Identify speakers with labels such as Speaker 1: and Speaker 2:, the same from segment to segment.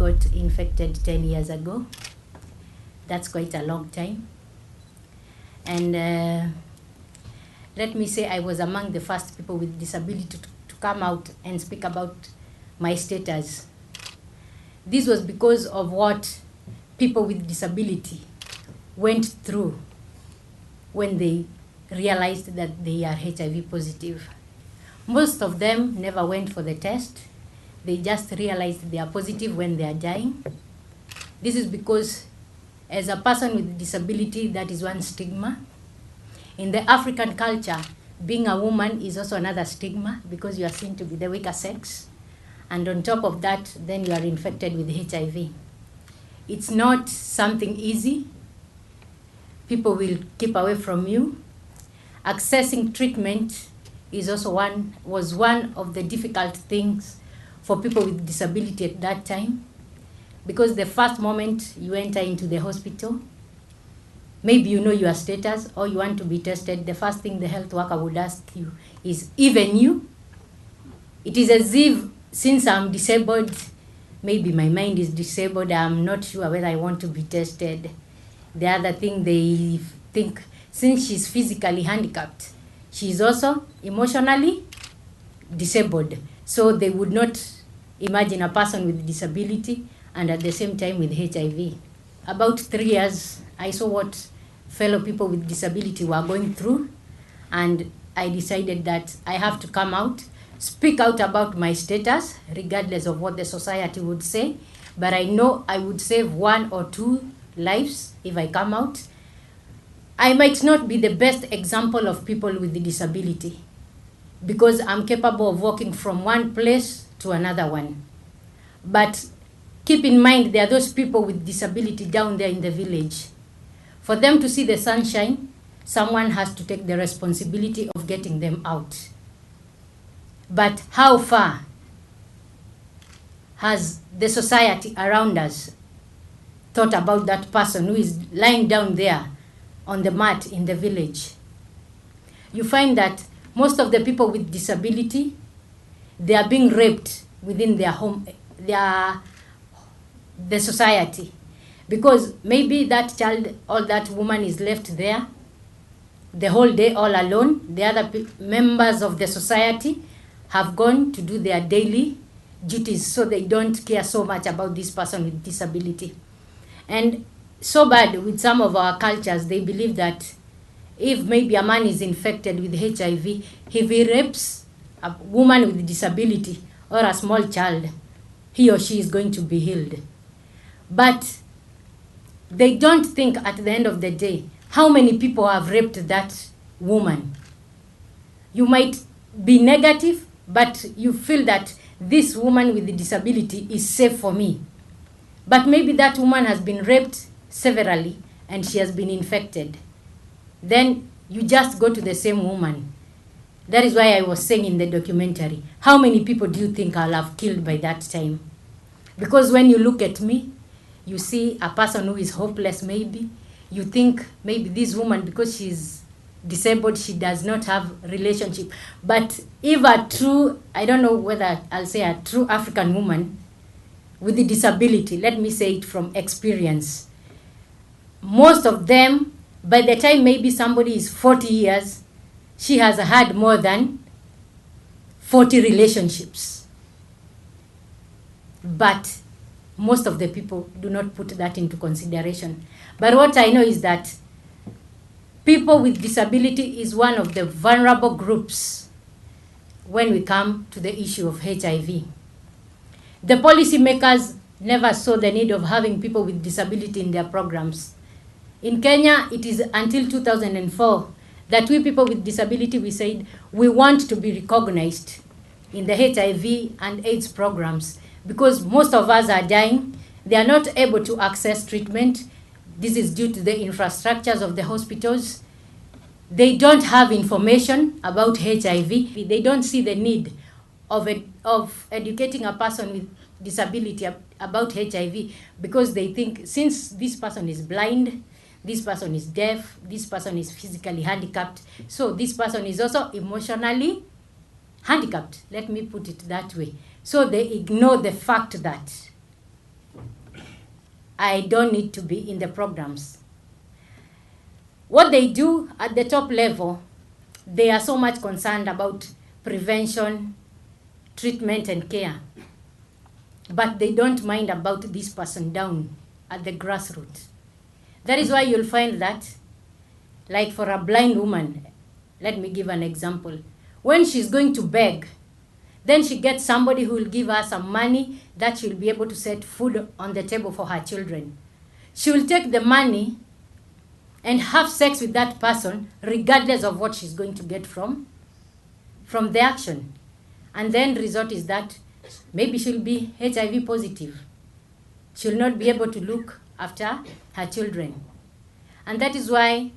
Speaker 1: got infected 10 years ago. That's quite a long time. And let me say I was among the first people with disability to come out and speak about my status. This was because of what people with disability went through when they realized that they are HIV positive. Most of them never went for the test. They just realized they are positive when they are dying. This is because as a person with disability, that is one stigma. In the African culture, being a woman is also another stigma because you are seen to be the weaker sex. And on top of that, then you are infected with HIV. It's not something easy. People will keep away from you. Accessing treatment is also was one of the difficult things for people with disability at that time. Because the first moment you enter into the hospital, maybe you know your status or you want to be tested, the first thing the health worker would ask you is, even you? It is as if, since I'm disabled, maybe my mind is disabled, I'm not sure whether I want to be tested. The other thing they think, since she's physically handicapped, she's also emotionally disabled. So they would not imagine a person with disability and at the same time with HIV. About 3 years, I saw what fellow people with disability were going through, and I decided that I have to come out, speak out about my status, regardless of what the society would say, but I know I would save 1 or 2 lives if I come out. I might not be the best example of people with the disability because I'm capable of walking from one place to another one. But keep in mind, there are those people with disability down there in the village. For them to see the sunshine, someone has to take the responsibility of getting them out. But how far has the society around us thought about that person who is lying down there on the mat in the village? You find that most of the people with disability, they are being raped within their home, the society. Because maybe that child or that woman is left there the whole day all alone. The other members of the society have gone to do their daily duties, so they don't care so much about this person with disability. And so bad with some of our cultures, they believe that if maybe a man is infected with HIV, if he rapes a woman with disability or a small child, he or she is going to be healed. But they don't think at the end of the day, how many people have raped that woman? You might be negative, but you feel that this woman with the disability is safe for me. But maybe that woman has been raped severally and she has been infected. Then you just go to the same woman. That is why I was saying in the documentary, how many people do you think I'll have killed by that time? Because when you look at me, you see a person who is hopeless maybe. You think maybe this woman, because she's disabled, she does not have relationship. But if a true, I don't know whether I'll say a true African woman with a disability, let me say it from experience, most of them, by the time maybe somebody is 40 years, she has had more than 40 relationships. But most of the people do not put that into consideration. But what I know is that people with disability is one of the vulnerable groups when we come to the issue of HIV. The policymakers never saw the need of having people with disability in their programs. In Kenya, it is until 2004 that we people with disability, we said we want to be recognized in the HIV and AIDS programs because most of us are dying. They are not able to access treatment. This is due to the infrastructures of the hospitals. They don't have information about HIV. They don't see the need of educating a person with disability about HIV because they think since this person is blind, this person is deaf, this person is physically handicapped, so this person is also emotionally handicapped. Let me put it that way. So they ignore the fact that I don't need to be in the programs. What they do at the top level, they are so much concerned about prevention, treatment, and care. But they don't mind about this person down at the grassroots. That is why you'll find that, like for a blind woman, let me give an example. When she's going to beg, then she gets somebody who will give her some money that she'll be able to set food on the table for her children. She will take the money and have sex with that person regardless of what she's going to get from the action. And then result is that maybe she'll be HIV positive. She'll not be able to look after her children. And that is why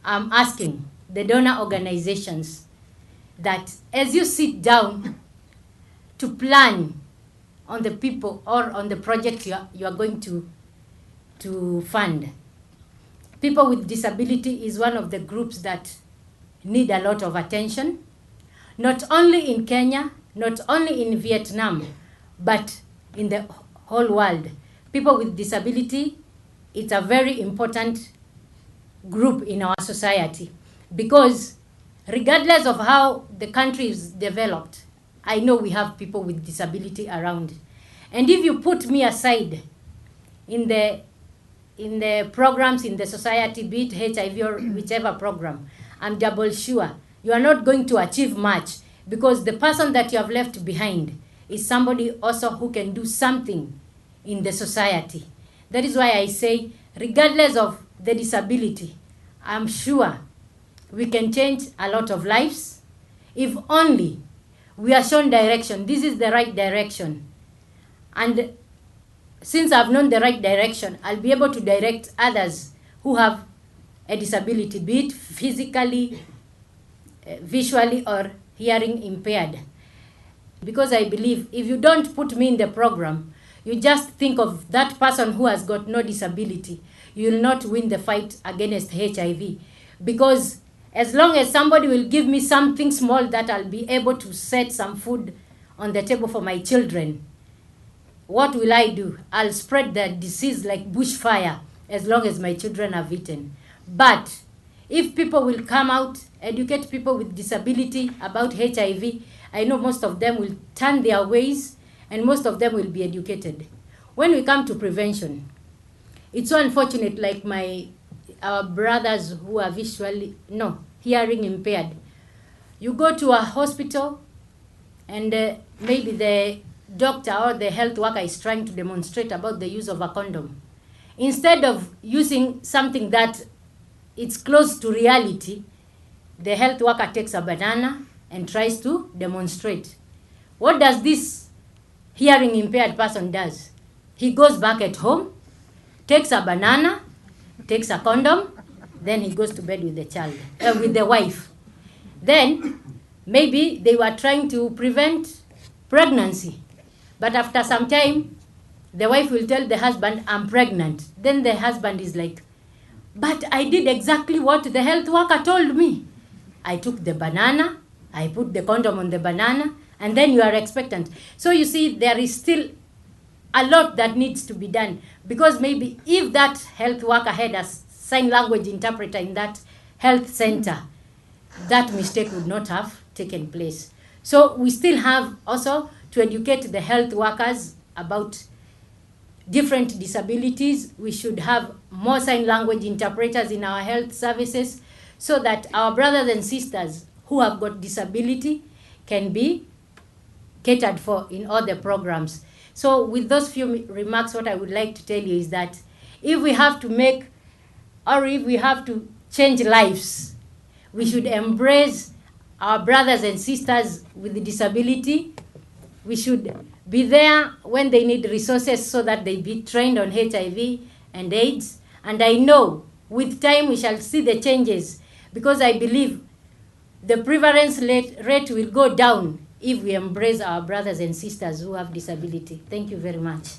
Speaker 1: I'm asking the donor organizations that as you sit down to plan on the people or on the project you are going to fund, people with disability is one of the groups that need a lot of attention, not only in Kenya, not only in Vietnam, but in the whole world. People with disability, it's a very important group in our society, because regardless of how the country is developed, I know we have people with disability around. And if you put me aside in the programs in the society, be it HIV or whichever program, I'm double sure you are not going to achieve much, because the person that you have left behind is somebody also who can do something in the society. That is why I say, regardless of the disability, I'm sure we can change a lot of lives if only we are shown direction. This is the right direction. And since I've known the right direction, I'll be able to direct others who have a disability, be it physically, visually, or hearing impaired. Because I believe if you don't put me in the program, you just think of that person who has got no disability, you will not win the fight against HIV. Because as long as somebody will give me something small that I'll be able to set some food on the table for my children, what will I do? I'll spread the disease like bushfire as long as my children have eaten. But if people will come out, educate people with disability about HIV, I know most of them will turn their ways and most of them will be educated. When we come to prevention, it's so unfortunate, like our brothers who are hearing impaired. You go to a hospital and maybe the doctor or the health worker is trying to demonstrate about the use of a condom. Instead of using something that it's close to reality, the health worker takes a banana and tries to demonstrate. What does this hearing impaired person does? He goes back at home, takes a banana, takes a condom, then he goes to bed with the child, with the wife. Then maybe they were trying to prevent pregnancy. But after some time, the wife will tell the husband, I'm pregnant. Then the husband is like, but I did exactly what the health worker told me. I took the banana, I put the condom on the banana, and then you are expectant. So you see, there is still a lot that needs to be done. Because maybe if that health worker had a sign language interpreter in that health center, that mistake would not have taken place. So we still have also to educate the health workers about different disabilities. We should have more sign language interpreters in our health services so that our brothers and sisters who have got disability can be catered for in all the programs. So with those few remarks, what I would like to tell you is that if we have to make, or if we have to change lives, we should embrace our brothers and sisters with disability. We should be there when they need resources so that they be trained on HIV and AIDS. And I know with time we shall see the changes, because I believe the prevalence rate will go down if we embrace our brothers and sisters who have disability. Thank you very much.